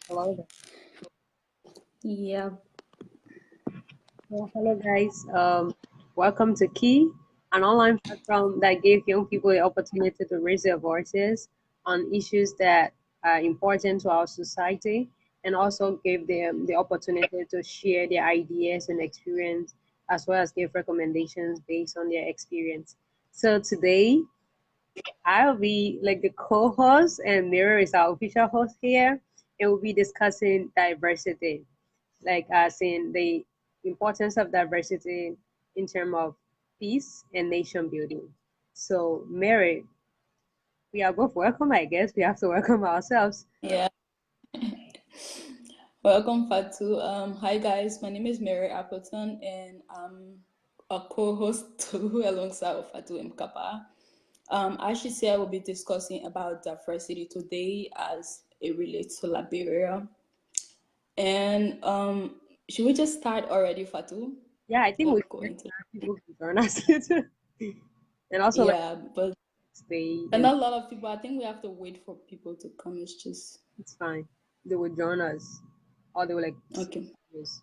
Hello. Yeah, Hello, guys. Welcome to Key, an online platform that gave young people the opportunity to raise their voices on issues that are important to our society, and also gave them the opportunity to share their ideas and experience, as well as give recommendations based on their experience. So today, I'll be like the co-host, and Mira is our official host here, and we'll be discussing diversity, like as in the importance of diversity in terms of peace and nation building. So, Mary, we are both welcome, I guess. We have to welcome ourselves. yeah. Welcome, Fatu. Hi guys, my name is Mary Appleton, and I'm a co-host too alongside Fatu and Kaba. As she said, we'll be discussing about diversity today as it relates to Liberia. And should we just start already, Fatu? Yeah, I think we Like should going to people to join us too. And also, like, yeah, but stay, and and not a lot of people. I think we have to wait for people to come. It's just it's fine. They will join us, or they will like see okay. this.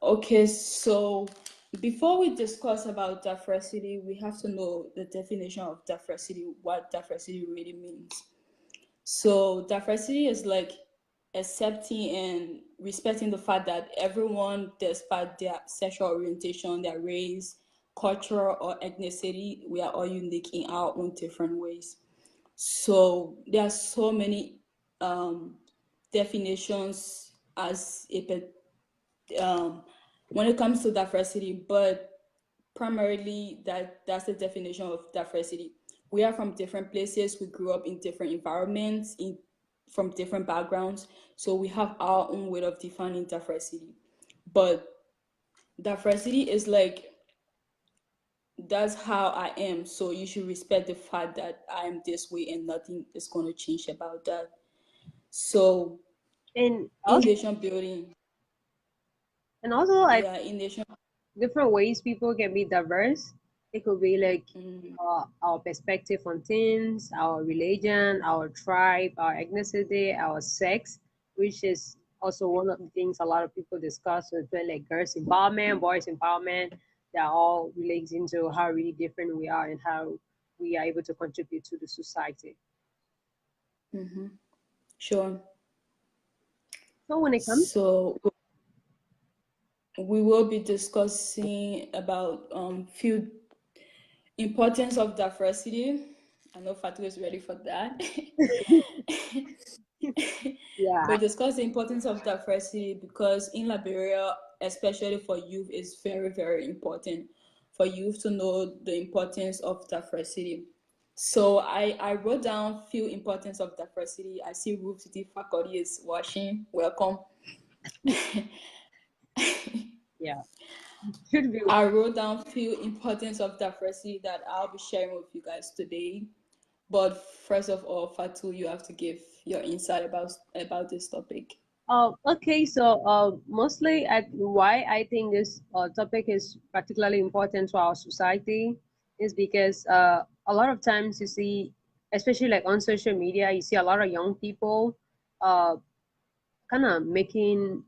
Okay, so before we discuss about diversity, we have to know the definition of diversity, what diversity really means. So, diversity is like accepting and respecting the fact that everyone, despite their sexual orientation, their race, culture, or ethnicity, we are all unique in our own different ways. So, there are so many definitions as um, when it comes to diversity, but primarily that's the definition of diversity. We are from different places. We grew up in different environments, in from different backgrounds. So we have our own way of defining diversity. But diversity is like that's how I am. So you should respect the fact that I am this way and nothing is going to change about that. So And in also, nation building, I yeah, in nation. different ways people can be diverse. It could be like Mm, our perspective on things, our religion, our tribe, our ethnicity, our sex, which is also one of the things a lot of people discuss with like girls empowerment, boys empowerment. They're all relating to how really different we are and how we are able to contribute to the society. sure. So when it comes, So we will be discussing about few importance of diversity. I know Fatu is ready for that. yeah, We'll discuss the importance of diversity because in Liberia, especially for youth, it's very, very important for youth to know the importance of diversity. So I wrote down few importance of diversity. I see Ruth the faculty is watching. Welcome. yeah, should be. I wrote down few importance of diversity that I'll be sharing with you guys today. But first of all, Fatu, you have to give your insight about this topic. Okay, so mostly why I think this topic is particularly important to our society is because a lot of times you see, especially like on social media, you see a lot of young people uh, kind of making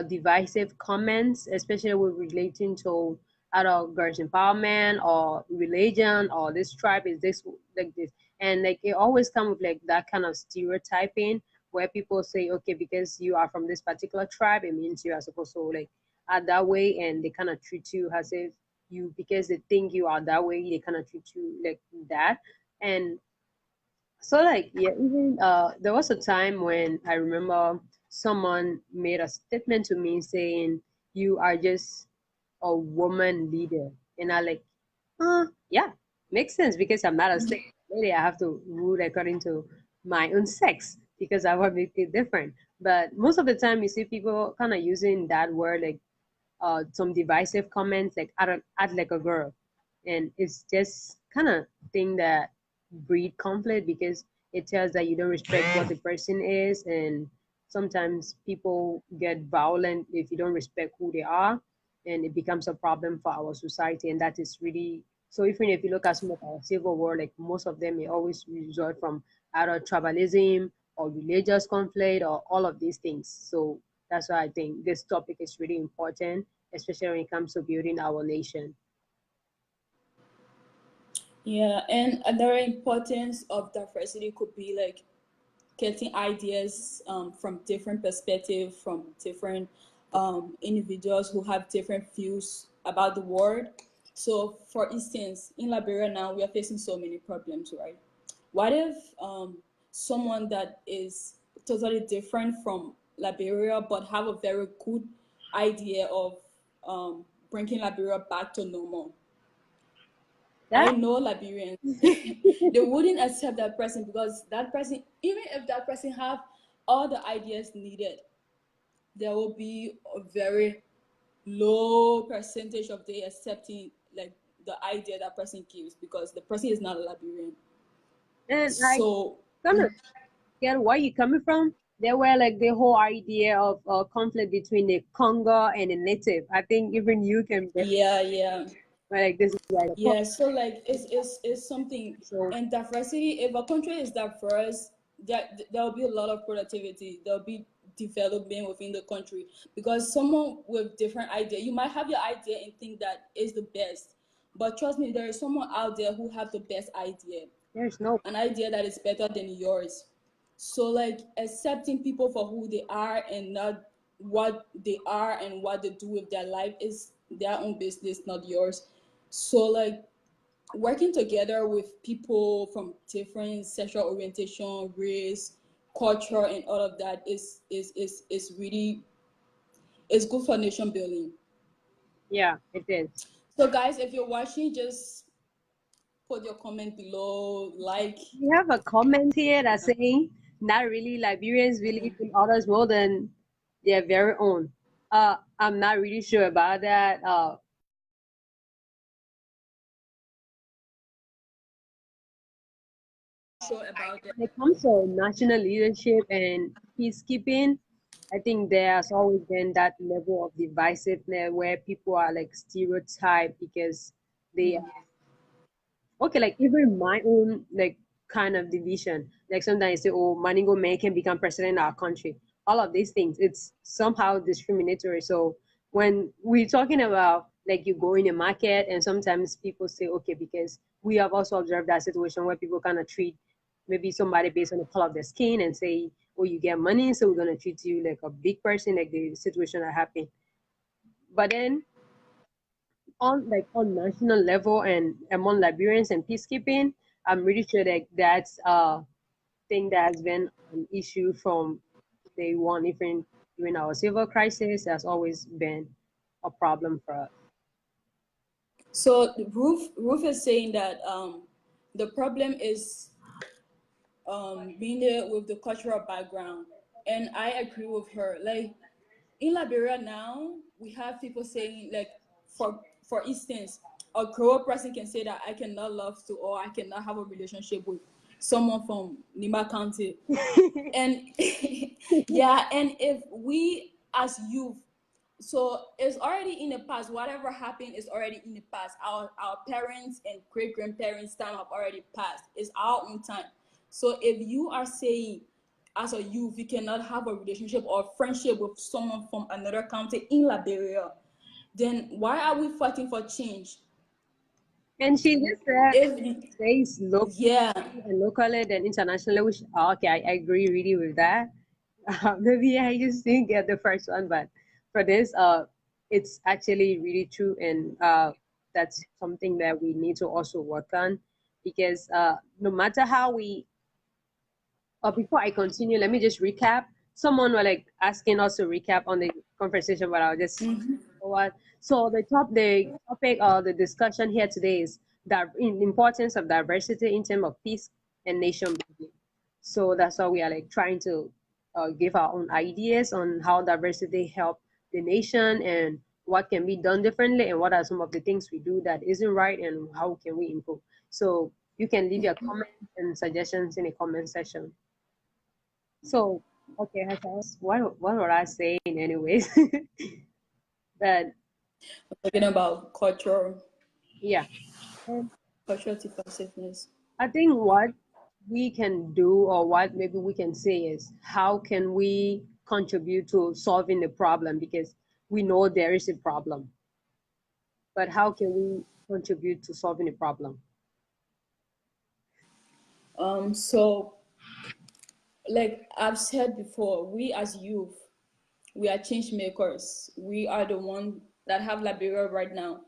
divisive comments, especially with relating to adult girls empowerment or religion or this tribe is this like this, and like it always comes with like that kind of stereotyping where people say, okay, because you are from this particular tribe, it means you are supposed to like act that way, and they kind of treat you as if you because they think you are that way, they kind of treat you like that. And so like yeah, even there was a time when I remember someone made a statement to me saying you are just a woman leader. And I like, yeah, makes sense because I'm not a sex lady. I have to rule according to my own sex because I want to make it different. But most of the time you see people kind of using that word like some divisive comments like act like a girl, and it's just kind of thing that breed conflict because it tells that you don't respect what the person is, and sometimes people get violent if you don't respect who they are, and it becomes a problem for our society, and that is really so. Even if you look at some of our civil war, like most of them, it always result from either tribalism or religious conflict or all of these things. So that's why I think this topic is really important, especially when it comes to building our nation. Yeah, and another importance of diversity could be like getting ideas from different perspectives, from different individuals who have different views about the world. So, for instance, in Liberia now, we are facing so many problems, right? What if someone that is totally different from Liberia but have a very good idea of bringing Liberia back to normal? I That know Liberians, they wouldn't accept that person because that person, even if that person have all the ideas needed, there will be a very low percentage of they accepting like the idea that person gives because the person is not a Liberian. and I So kind of get where you're coming from. There were like the whole idea of conflict between the Congo and the native. I think even you can be yeah, yeah. like this is like a Yeah, so like it's something, so and diversity. If a country is diverse, there will be a lot of productivity. There will be development within the country because someone with different idea, you might have your idea and think that is the best, but trust me, there is someone out there who have the best idea, there's no an idea that is better than yours. So like accepting people for who they are and not what they are and what they do with their life is their own business, not yours. So like working together with people from different sexual orientation, race, culture, and all of that is really is good for nation building. yeah, it is. So guys, if you're watching, just put your comment below, like. We have a comment here that's saying not really Liberians believe in others more than their very own. I'm not really sure about that. Sure about that. When it comes to national leadership and peacekeeping, I think there's always been that level of divisiveness where people are like stereotyped because they okay, like even my own like kind of division. Like sometimes say, oh, Maningo man can become president of our country. All of these things, it's somehow discriminatory. So when we're talking about like you go in a market and sometimes people say, okay, because we have also observed that situation where people kind of treat maybe somebody based on the color of their skin and say, oh, you get money, so we're gonna treat you like a big person, like the situation that happened. But then on national level and among Liberians and peacekeeping, I'm really sure that that's a thing that has been an issue from day one, even during our civil crisis, has always been a problem for us. So Ruth is saying that the problem is being there with the cultural background, and I agree with her. Like in Liberia now, we have people saying like, for instance, a grown person can say that I cannot love to or I cannot have a relationship with someone from Nima County, and yeah, and if we as youth, so it's already in the past. Whatever happened is already in the past. Our parents and great grandparents' time have already passed. It's our own time. So if you are saying as a youth you cannot have a relationship or friendship with someone from another country in Liberia, then why are we fighting for change? And she just said If stays local yeah, and locally than internationally, which okay, I agree really with that. Maybe I just didn't get the first one, but for this, it's actually really true, and that's something that we need to also work on because no matter how we before I continue, let me just recap. Someone were like asking us to recap on the conversation, but I'll just forward. So the topic or the discussion here today is that in the importance of diversity in terms of peace and nation building. So that's why we are like trying to give our own ideas on how diversity help the nation and what can be done differently and what are some of the things we do that isn't right and how can we improve. So you can leave your comments and suggestions in the comment section. So, okay, what were I saying anyways? But talking about yeah, and cultural defensiveness. I think what we can do, or what maybe we can say is, how can we contribute to solving the problem? Because we know there is a problem, but how can we contribute to solving the problem? So like I've said before, we as youth, we are change makers. We are the one that have Liberia right now.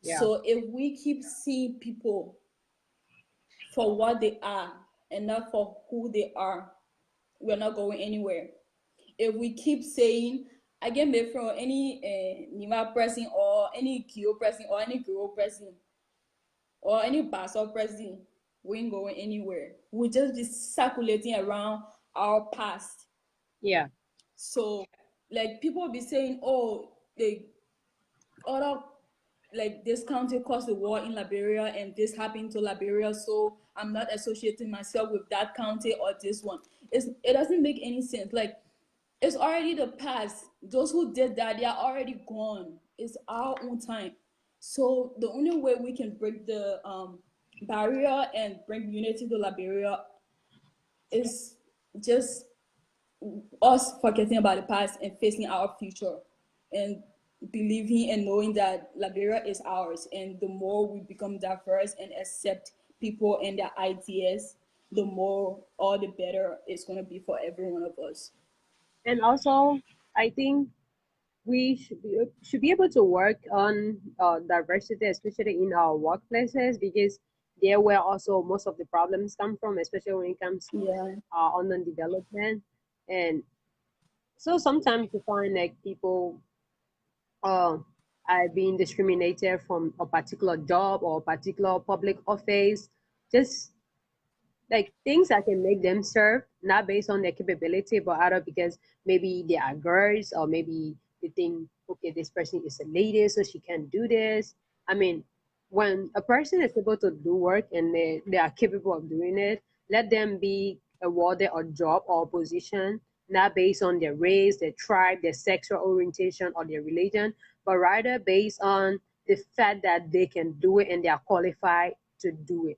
Yeah, So if we keep seeing people for what they are and not for who they are, we're not going anywhere. If we keep saying, I get made from any Nima pressing or any Kyo pressing or any Kyo pressing or any Basso pressing, we ain't going anywhere. We'll just be circulating around our past. yeah. So, like people be saying, oh, the other like this country caused the war in Liberia and this happened to Liberia, so I'm not associating myself with that county or this one. It doesn't make any sense. Like it's already the past. Those who did that, they are already gone. It's our own time. So the only way we can break the barrier and bring unity to Liberia is just us forgetting about the past and facing our future and believing and knowing that Liberia is ours. And the more we become diverse and accept people and their ideas, the more or the better it's going to be for every one of us. And also, I think we should be able to work on diversity, especially in our workplaces, because there where also most of the problems come from, especially when it comes to Yeah. online development. And so sometimes you find like people uh, are being discriminated from a particular job or a particular public office, just like things that can make them serve, not based on their capability, but either because maybe they are girls, or maybe they think, okay, this person is a lady, so she can do this. I mean, when a person is able to do work and they are capable of doing it, let them be awarded a job or position, not based on their race, their tribe, their sexual orientation, or their religion, but rather based on the fact that they can do it and they are qualified to do it.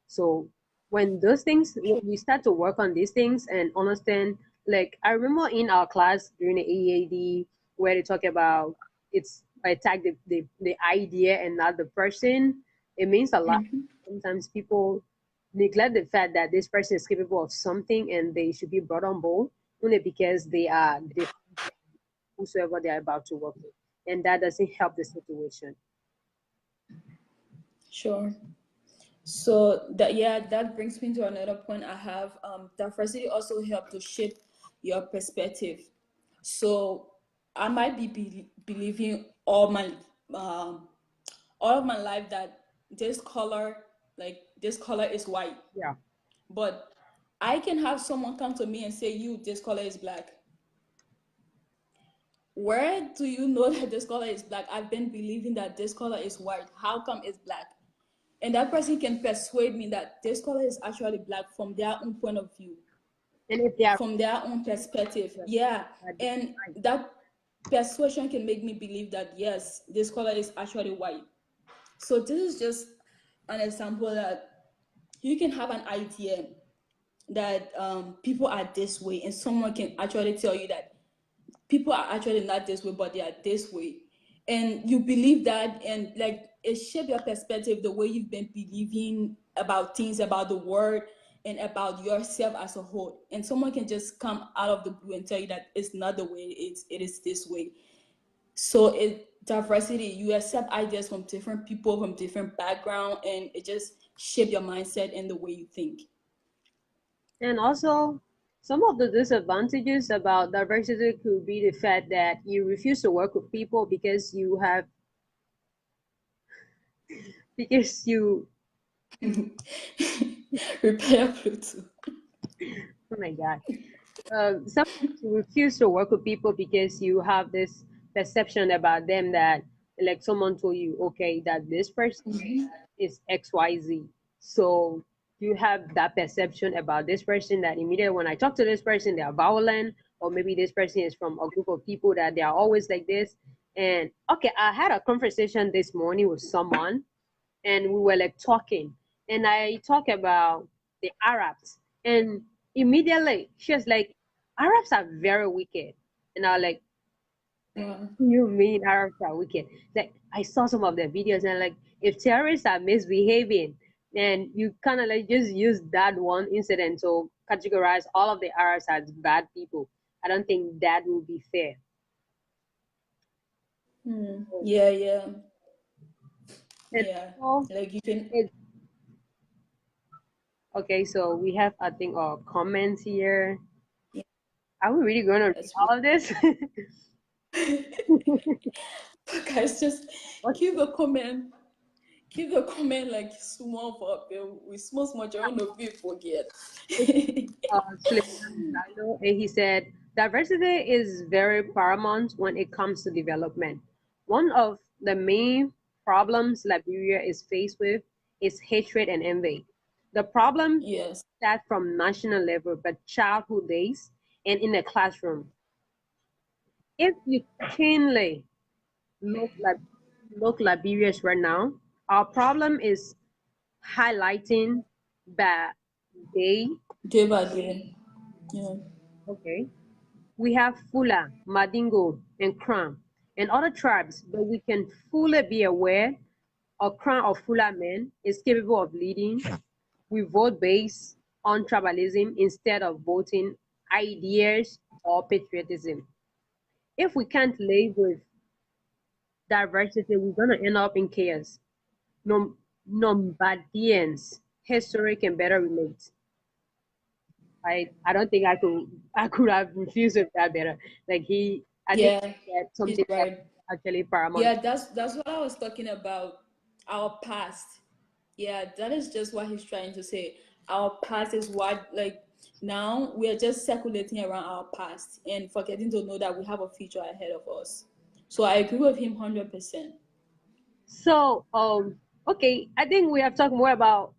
So when those things, when we start to work on these things and understand, like I remember in our class during the EAD where they talk about it's attack the idea and not the person. It means a lot. Sometimes people neglect the fact that this person is capable of something and they should be brought on board only because they are different whosoever they are about to work with, and that doesn't help the situation. Sure. So that, yeah, that brings me to another point I have. Diversity also help to shape your perspective. So I might be believing um, all of my life that this color, like this color is white, Yeah. but I can have someone come to me and say, "You, this color is black." Where do you know that this color is black? I've been believing that this color is white. How come it's black? And that person can persuade me that this color is actually black from their own point of view, And if they are from their own perspective. right, Yeah. that- And that persuasion can make me believe that yes, this color is actually white. So this is just an example that you can have an idea that people are this way, and someone can actually tell you that people are actually not this way, but they are this way. And you believe that, and like it shapes your perspective, the way you've been believing about things, about the world, and about yourself as a whole. And someone can just come out of the blue and tell you that it's not the way it is this way. So it diversity, you accept ideas from different people, from different background, and it just shape your mindset and the way you think. And also, some of the disadvantages about diversity could be the fact that you refuse to work with people because you have, because Repair Bluetooth. oh my God. Sometimes you refuse to work with people because you have this perception about them that, like someone told you, okay, that this person is XYZ. So you have that perception about this person that immediately when I talk to this person, they are violent, or maybe this person is from a group of people that they are always like this. And okay, I had a conversation this morning with someone, and we were like talking, and I talk about the Arabs. And immediately she was like, Arabs are very wicked. And I was like, Yeah. you mean Arabs are wicked? Like I saw some of their videos and like if terrorists are misbehaving, then you kind of like just use that one incident to categorize all of the Arabs as bad people. I don't think that would be fair. Yeah, yeah, And yeah. also, Like you can. it, okay, so we have I think comments here. Yeah, Are we really going to read that's really. all of this? Guys, just What? keep the comment. Keep the comment like small for we small small. I don't know if we forget. Suleiman Zalo, and he said, diversity is very paramount when it comes to development. One of the main problems Liberia is faced with is hatred and envy. The problem Yes. start from national level, but childhood days and in the classroom. If you keenly look like look Liberians right now, our problem is highlighting that they Day by day. Yeah. okay. We have Fula, Madingo, and Kram, and other tribes, but we can fully be aware a Kram or Fula man is capable of leading. We vote based on tribalism instead of voting ideas or patriotism. If we can't live with diversity, we're going to end up in chaos. Nomadians, history can better relate. I don't think I could have refused with that better. Like I think Yeah, that's he's something that right. actually paramount. Yeah, that's what I was talking about. Our past. Yeah, that is just what he's trying to say. Our past is what like now we are just circulating around our past and forgetting to know that we have a future ahead of us. So I agree with him 100%. So okay, I think we have talked more about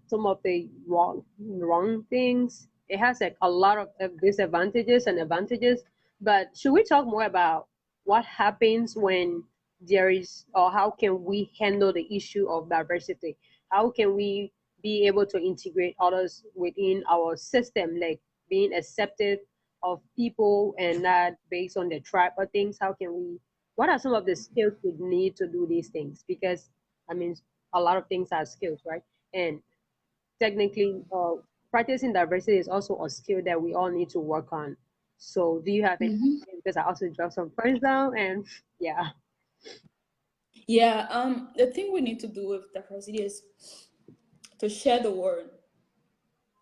some of the wrong things. It has like a lot of disadvantages and advantages, but should we talk more about what happens when there is, or how can we handle the issue of diversity? How can we be able to integrate others within our system, like being accepted of people and not based on their tribe or things? How can we, what are some of the skills we need to do these things? Because I mean, a lot of things are skills, right? And technically, practicing diversity is also a skill that we all need to work on. So do you have any ideas? Because I also dropped some points down, and yeah. Yeah, the thing we need to do with diversity is to share the word.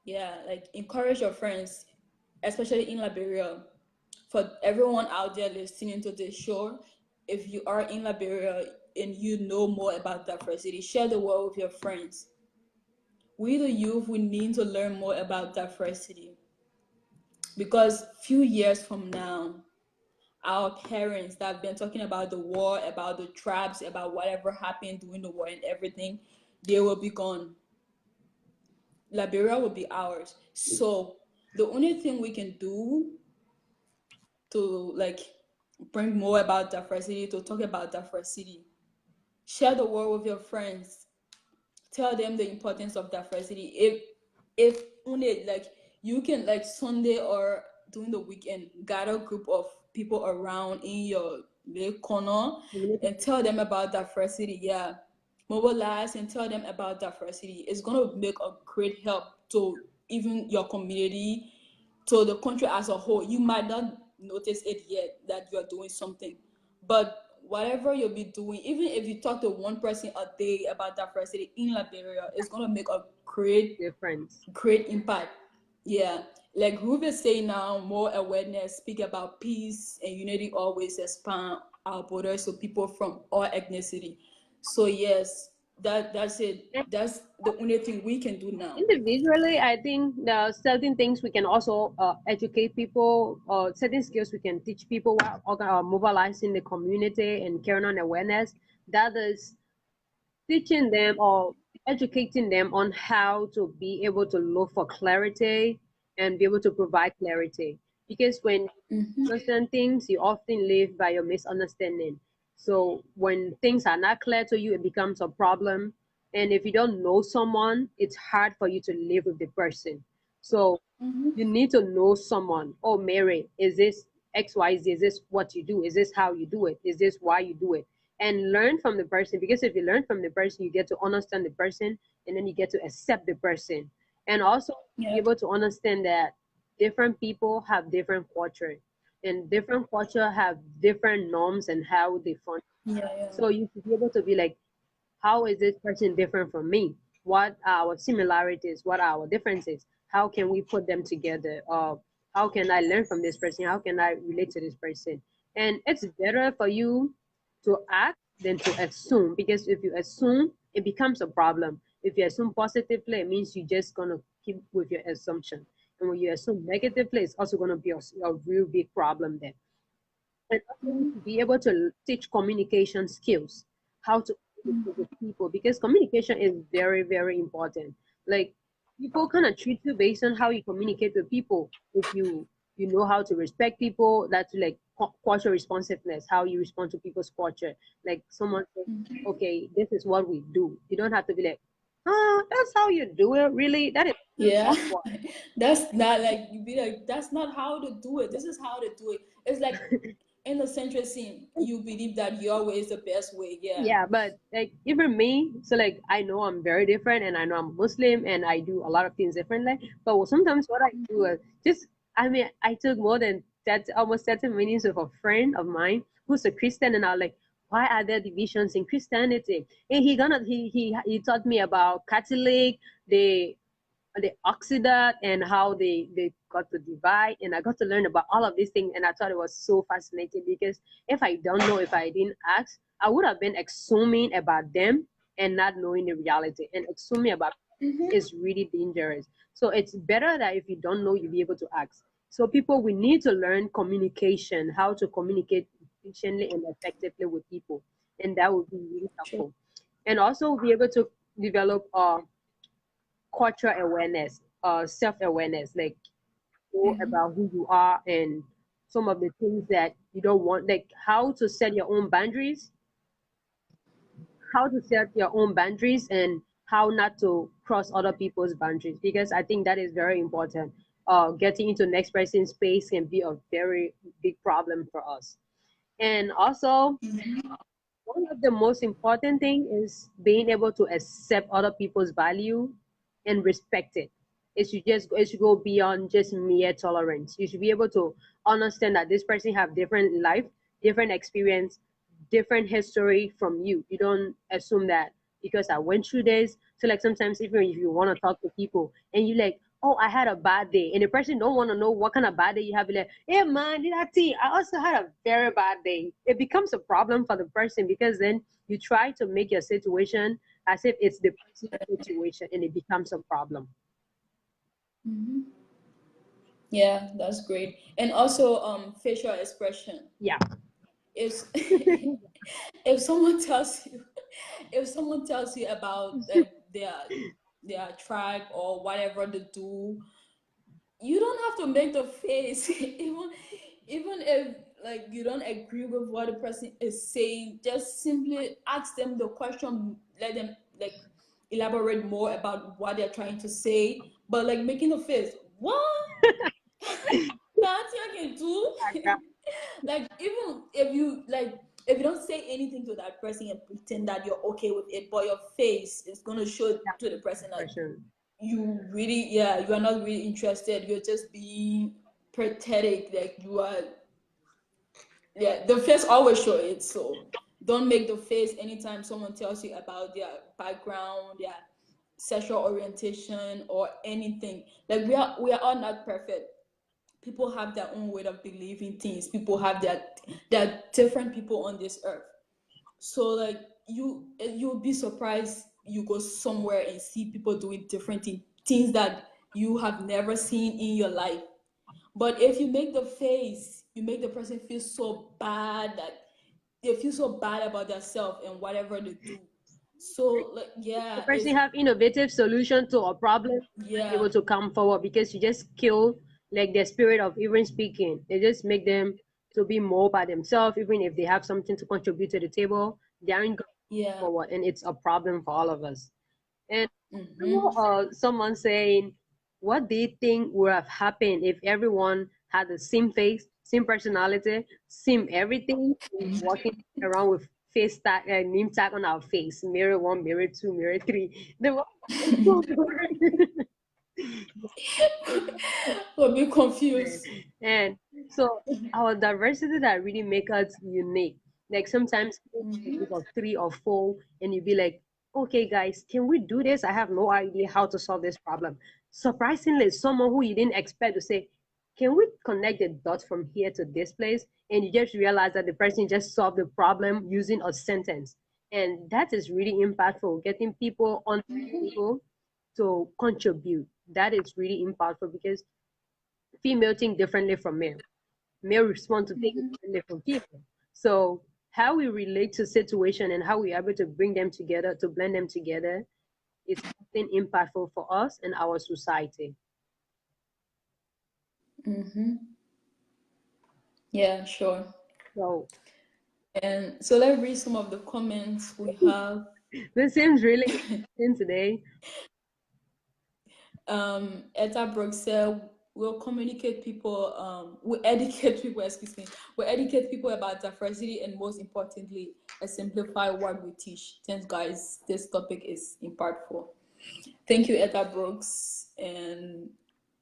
Yeah, like encourage your friends, especially in Liberia. For everyone out there listening to this show, if you are in Liberia and you know more about diversity, share the word with your friends. We the youth we need to learn more about diversity because few years from now, our parents that have been talking about the war, about the tribes, about whatever happened during the war and everything, they will be gone. Liberia will be ours. So the only thing we can do to like bring more about diversity, to talk about diversity, share the word with your friends, tell them the importance of diversity. If only like you can like Sunday or during the weekend gather a group of people around in your little corner and tell them about diversity. Yeah, mobilize and tell them about diversity. It's gonna make a great help to even your community, to the country as a whole. You might not notice it yet that you're doing something, but whatever you'll be doing, even if you talk to one person a day about diversity in Liberia, it's gonna make a Difference. great impact. Yeah, like Ruth is saying now, more awareness, speak about peace and unity, always expand our borders so people from all ethnicity. So yes, that's it. That's the only thing we can do now. Individually, I think there are certain things we can also educate people, or certain skills we can teach people while mobilizing the community and carrying on awareness. That is teaching them or educating them on how to be able to look for clarity and be able to provide clarity. Because when you understand things, you often live by your misunderstanding. So when things are not clear to you, it becomes a problem. And if you don't know someone, it's hard for you to live with the person. So Mm-hmm. you need to know someone. Oh, Mary, is this XYZ? Is this what you do? Is this how you do it? Is this why you do it? And learn from the person, because if you learn from the person, you get to understand the person, and then you get to accept the person. And also be Yeah. able to understand that different people have different culture, and different culture have different norms and how they function. Yeah. Yeah. So you should be able to be like, how is this person different from me? What are our similarities? What are our differences? How can we put them together? How can I learn from this person? How can I relate to this person? And it's better for you to act than to assume, because if you assume, it becomes a problem. If you assume positively, it means you're just gonna keep with your assumption. And when you assume negatively, it's also gonna be a real big problem there. And also Mm-hmm. to be able to teach communication skills, how to communicate with people, because communication is very, very important. Like, people kind of treat you based on how you communicate with people. If you know how to respect people, that's like culture responsiveness, how you respond to people's culture. Like, someone says, Mm-hmm. okay, this is what we do. You don't have to be like, oh, that's how you do it. Really, that is Yeah. awkward. That's not like you be like, that's not how to do it. This is how to do it. It's like in the central scene, you believe that your way is the best way. Yeah. Yeah, but like even me, so like I know I'm very different, and I know I'm Muslim, and I do a lot of things differently. But sometimes what I do is just, I mean, I took more than that, almost 30 minutes with a friend of mine who's a Christian, and I was like, why are there divisions in Christianity? And he taught me about Catholic, the oxidant, and how they got to divide, and I got to learn about all of these things, and I thought it was so fascinating, because if I don't know, if I didn't ask, I would have been assuming about them and not knowing the reality, and assuming about Mm-hmm. is really dangerous. So it's better that if you don't know, you be able to ask. So people, we need to learn communication, how to communicate efficiently and effectively with people, and that would be really Sure. helpful. And also be able to develop cultural awareness, self-awareness, like know Mm-hmm. about who you are and some of the things that you don't want, like how to set your own boundaries, and how not to cross other people's boundaries, because I think that is very important. Getting into next person's space can be a very big problem for us. And also, one of the most important thing is being able to accept other people's value and respect it. It should go beyond just mere tolerance. You should be able to understand that this person have different life, different experience, different history from you. You don't assume that because I went through this. So like sometimes even if you want to talk to people and you like, oh, I had a bad day, and the person don't want to know what kind of bad day you have, like, hey man, did I tell you, I also had a very bad day. It becomes a problem for the person, because then you try to make your situation as if it's the person's situation, and it becomes a problem. Mm-hmm. Yeah, that's great. And also, facial expression. Yeah. If if someone tells you, if someone tells you about their tribe or whatever they do, you don't have to make the face. Even if like you don't agree with what the person is saying, just simply ask them the question. Let them like elaborate more about what they're trying to say. But like making a face, what? That's I can do. Like even if you don't say anything to that person and pretend that you're okay with it, but your face is gonna show to the person like Question. you really, yeah, you are not really interested, you're just being pathetic, like you are. Yeah, the face always show it. So don't make the face anytime someone tells you about their background, their sexual orientation or anything. Like we are all not perfect. People have their own way of believing things. People have their different people on this earth. So like you'll be surprised, you go somewhere and see people doing different things that you have never seen in your life. But if you make the face, you make the person feel so bad that they feel so bad about themselves and whatever they do. So like The yeah, person it's have innovative solution to a problem, yeah. able to come forward, because you just kill like their spirit of even speaking. It just make them to be more by themselves, even if they have something to contribute to the table, they aren't going Yeah. forward, and it's a problem for all of us. And Mm-hmm. someone saying, what do you think would have happened if everyone had the same face, same personality, same everything, walking around with face tag, name tag on our face, mirror 1, mirror 2, mirror 3. The world is so boring. We'll be confused. And so it's our diversity that really make us unique. Like sometimes people in a group of 3 or 4, and you be like, okay, guys, can we do this? I have no idea how to solve this problem. Surprisingly, someone who you didn't expect to say, can we connect the dots from here to this place? And you just realize that the person just solved the problem using a sentence. And that is really impactful, getting people on the table to contribute. That is really impactful because female think differently from male. Male respond to things differently from female. So how we relate to situation and how we are able to bring them together, to blend them together, is often impactful for us and our society. Yeah, sure. So And so let's read some of the comments we have. this seems really interesting today. Etta Brooks said, we'll communicate people, we educate people, excuse me, we educate people about diversity, and most importantly, simplify what we teach. Thanks, guys. This topic is impactful. Thank you, Etta Brooks. And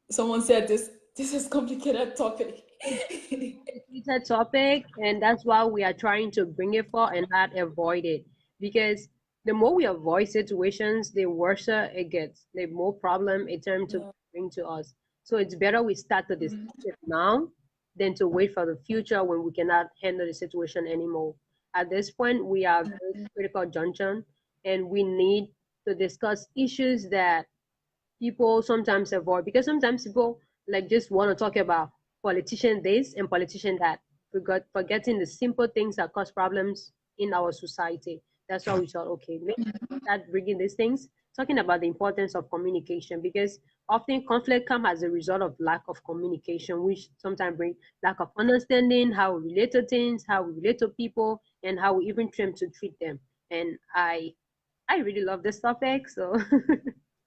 someone said this is complicated topic. It's a topic, and that's why we are trying to bring it for and not avoid it. Because the more we avoid situations, the worse it gets, the more problem it turns to bring to us. So it's better we start to discuss it now than to wait for the future when we cannot handle the situation anymore. At this point, we are at a very critical junction, and we need to discuss issues that people sometimes avoid because sometimes people like just want to talk about politician this and politician that, forgetting the simple things that cause problems in our society. That's why we thought, okay, let's start bringing these things, talking about the importance of communication because often conflict comes as a result of lack of communication, which sometimes bring lack of understanding how we relate to things, how we relate to people, and how we even try to treat them. And I really love this topic, so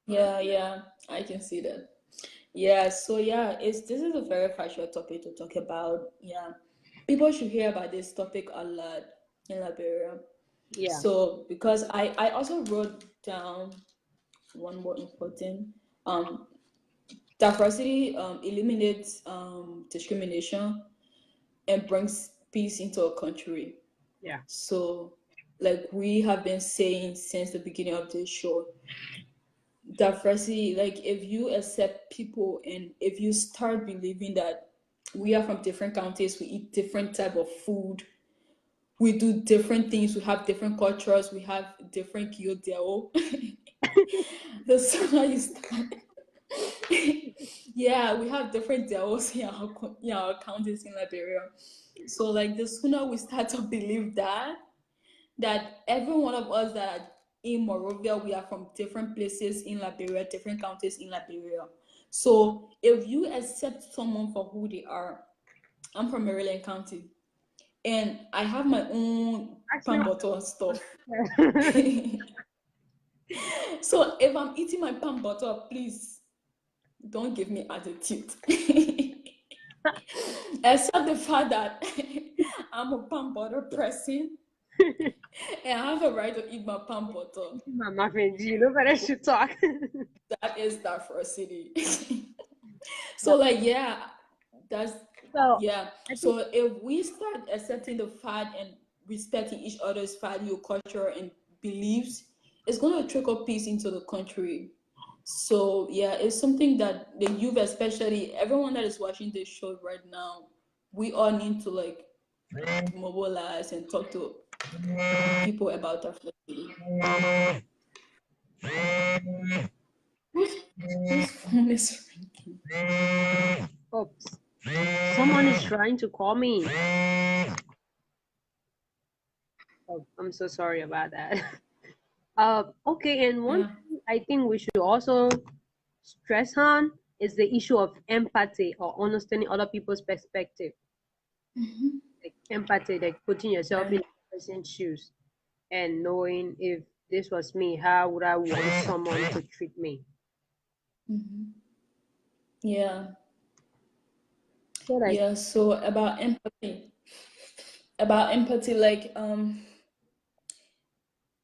Yeah, I can see that. Yeah, so yeah, this is a very factual topic to talk about. Yeah, people should hear about this topic a lot in Liberia. yeah. So because I also wrote down one more important diversity eliminates discrimination and brings peace into a country. Yeah. So like we have been saying since the beginning of this show, diversity, like if you accept people and if you start believing that we are from different countries, we eat different type of food, we do different things, we have different cultures, we have different kiodeo. The sooner you start yeah, we have different deals in our counties in Liberia. So like the sooner we start to believe that every one of us that are in Morovia, we are from different places in Liberia, different counties in Liberia. So if you accept someone for who they are, I'm from Maryland County, and I have my own Actually, pan butter and stuff. So if I'm eating my pan butter, please don't give me attitude. Except the fact that I'm a pan butter person and I have a right to eat my pan butter. Mama Fendi, nobody should talk. That is diversity. So like that's So yeah. I think So if we start accepting the fact and respecting each other's value, culture, and beliefs, it's gonna trickle peace into the country. So yeah, it's something that the youth, especially everyone that is watching this show right now, we all need to like mobilize and talk to people about diversity. Whose phone is ringing? oops, someone is trying to call me. Oh, I'm so sorry about that. Okay, and one Yeah. thing I think we should also stress on is the issue of empathy or understanding other people's perspective. Like empathy, like putting yourself in Yeah. a person's shoes and knowing if this was me, how would I want someone to treat me? Yeah. So like, Yeah. So about empathy, like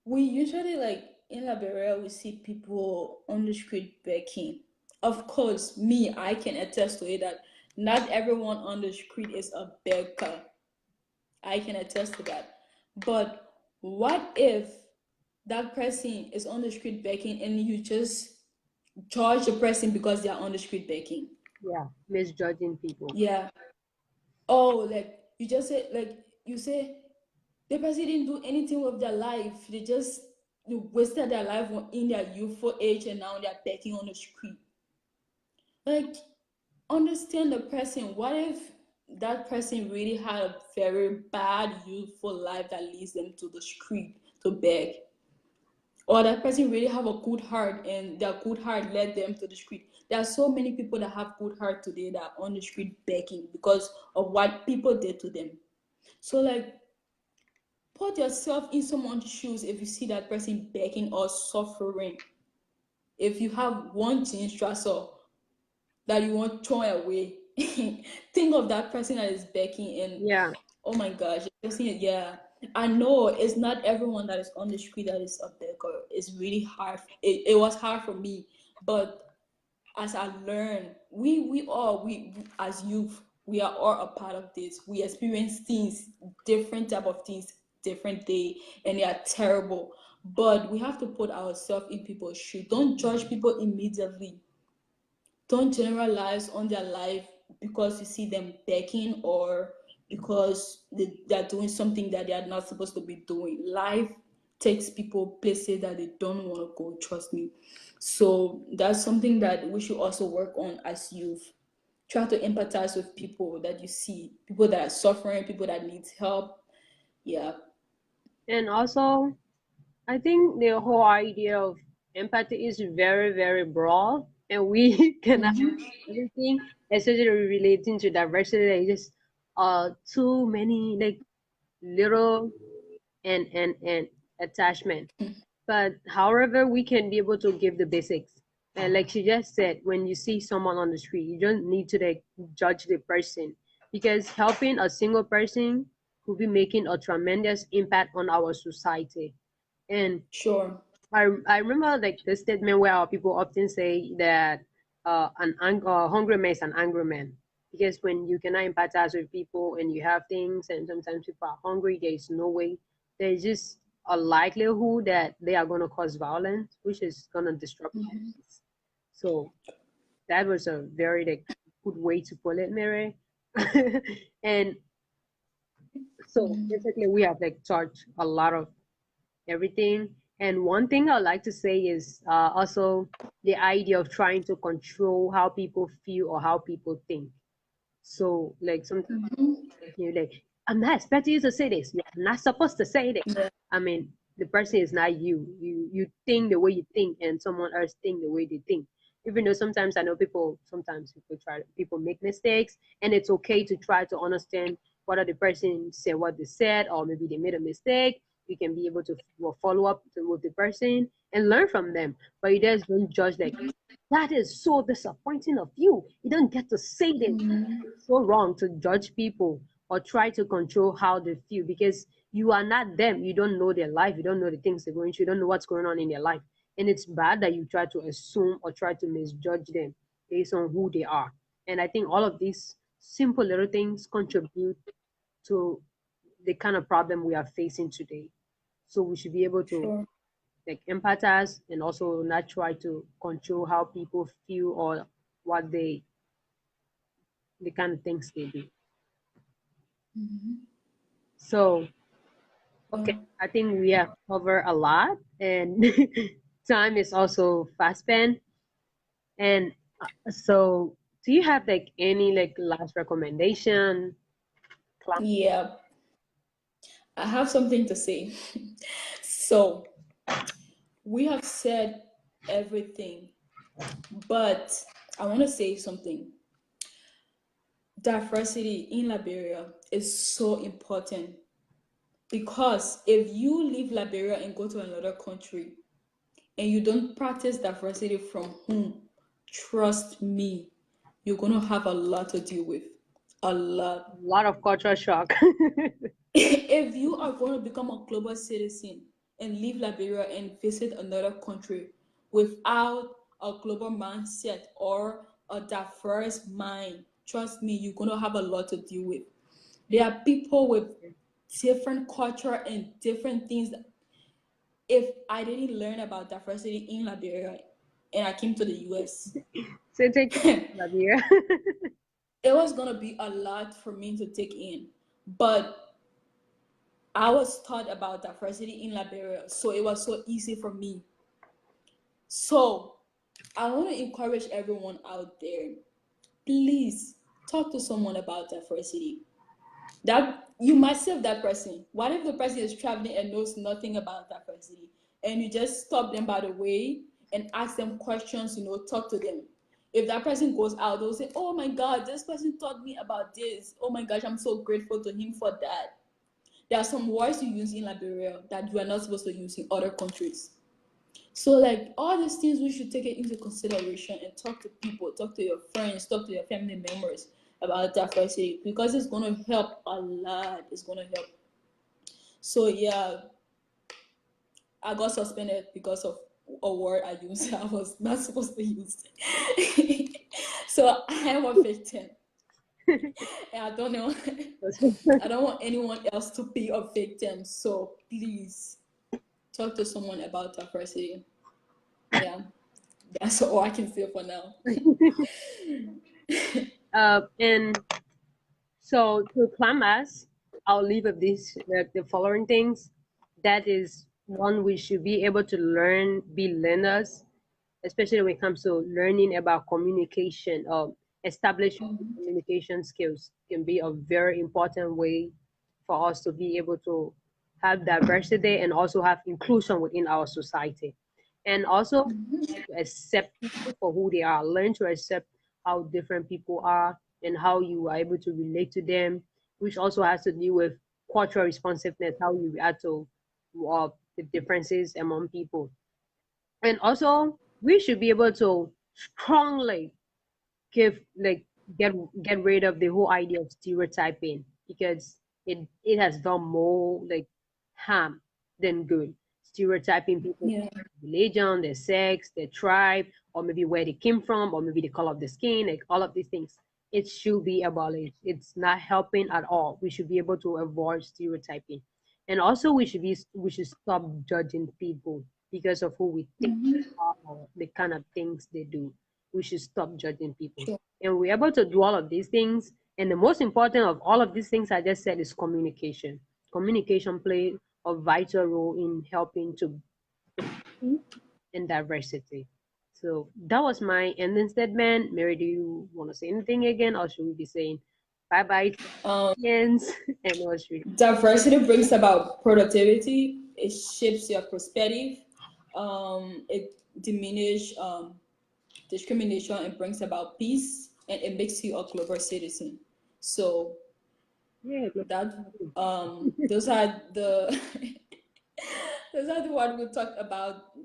we usually like in Liberia we see people on the street begging. Of course, me, I can attest to it that not everyone on the street is a beggar. I can attest to that. But what if that person is on the street begging and you just judge the person because they are on the street begging? yeah, misjudging people. Yeah. Oh, like you just say, like you say, the person didn't do anything with their life. They wasted their life in their youthful age and now they're begging on the street. Like, understand the person. What if that person really had a very bad youthful life that leads them to the street to beg? Or that person really have a good heart and their good heart led them to the street. There are so many people that have good heart today that are on the street begging because of what people did to them. So like, put yourself in someone's shoes if you see that person begging or suffering. If you have one jeans stressor that you want thrown away, think of that person that is begging and Yeah, oh my gosh, yeah. I know it's not everyone that is on the street that is a beggar. It's really hard. It was hard for me, but as I learn, we as youth, we are all a part of this. We experience things, different type of things, different day, and they are terrible. But we have to put ourselves in people's shoes. Don't judge people immediately. Don't generalize on their life because you see them begging or because they're doing something that they are not supposed to be doing. Life takes people places that they don't want to go, trust me. So that's something that we should also work on as youth. Try to empathize with people that you see, people that are suffering, people that need help. Yeah. and also I think the whole idea of empathy is very, very broad, and we cannot Mm-hmm. everything, especially relating to diversity. There is just too many like little and attachment. But however, we can be able to give the basics. And like she just said, when you see someone on the street, you don't need to like judge the person because helping a single person could be making a tremendous impact on our society. And Sure. I remember like the statement where our people often say that hungry man is an angry man because when you cannot empathize with people and you have things and sometimes people are hungry, there is no way. There's just a likelihood that they are going to cause violence, which is going to disrupt our peace. So that was a very like good way to put it, Mary. And so basically, we have like touched a lot of everything. And one thing I would like to say is also the idea of trying to control how people feel or how people think. So, like sometimes you're like, I'm not expecting you to say this. You're not supposed to say this. Yeah. I mean, the person is not you. You think the way you think, and someone else think the way they think. Even though sometimes I know people make mistakes, and it's okay to try to understand whether the person said what they said, or maybe they made a mistake. You can be able to follow up with the person and learn from them. But you just don't judge like that is so disappointing of you. You don't get to say this. It's so wrong to judge people or try to control how they feel because you are not them. You don't know their life. You don't know the things they're going through. You don't know what's going on in their life. And it's bad that you try to assume or try to misjudge them based on who they are. And I think all of these simple little things contribute to the kind of problem we are facing today. So we should be able to Sure. like empathize and also not try to control how people feel or what the kind of things they do. So okay, Yeah. I think we have covered a lot and time is also fast spent. And so do you have like any like last recommendation? Yeah. I have something to say. So we have said everything, but I want to say something. Diversity in Liberia is so important because if you leave Liberia and go to another country and you don't practice diversity from home, trust me, you're going to have a lot to deal with. A lot. A lot of cultural shock. If you are going to become a global citizen and leave Liberia and visit another country without a global mindset or a diverse mind, trust me, you're going to have a lot to deal with. There are people with different culture and different things. If I didn't learn about diversity in Liberia and I came to the US, So take Liberia. it was going to be a lot for me to take in. But I was taught about diversity in Liberia, so it was so easy for me. So I want to encourage everyone out there, please talk to someone about diversity. That you might save that person. What if the person is traveling and knows nothing about diversity, and you just stop them by the way and ask them questions, talk to them. If that person goes out, they'll say, oh my God, this person taught me about this. Oh my gosh, I'm so grateful to him for that. There are some words you use in Liberia that you are not supposed to use in other countries. So like all these things, we should take it into consideration and talk to people, talk to your friends, talk to your family members about diversity, because it's going to help a lot. It's going to help. So yeah, I got suspended because of a word I used I was not supposed to use. So I am a victim. And I don't know. I don't want anyone else to be a victim. So please talk to someone about diversity. Yeah, that's all I can say for now. And so to climax, I'll leave with the following things. That is one, we should be able to be learners, especially when it comes to learning about communication. Establishing communication skills can be a very important way for us to be able to have diversity and also have inclusion within our society. And also to accept people for who they are, learn to accept how different people are and how you are able to relate to them, which also has to do with cultural responsiveness, how you react to the differences among people. And also, we should be able to strongly give like get rid of the whole idea of stereotyping, because it has done more like harm than good. Stereotyping people, Yeah. religion, their sex, their tribe, or maybe where they came from, or maybe the color of the skin, like all of these things. It should be abolished. It's not helping at all. We should be able to avoid stereotyping. And also we should stop judging people because of who we think they are or the kind of things they do. We should stop judging people. Sure. And we're able to do all of these things. And the most important of all of these things I just said is communication. Communication plays a vital role in helping to peace and diversity. So that was my ending statement. Mary, do you want to say anything again, or should we be saying bye bye to Um, the audience? And what should Diversity brings about productivity. It shapes your perspective. It diminishes discrimination and brings about peace, and it makes you a global citizen. So yeah, that those are the those are the what we talked about.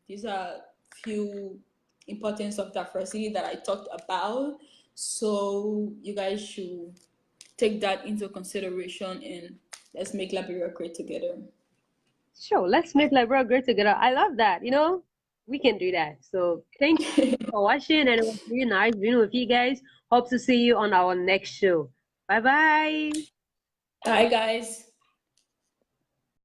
These are few importance of diversity that I talked about. So you guys should take that into consideration and let's make Liberia great together. sure, let's make Libra great together. I love that. We can do that. So thank you for watching, and it was really nice being with you guys. Hope to see you on our next show. Bye bye. Bye, guys.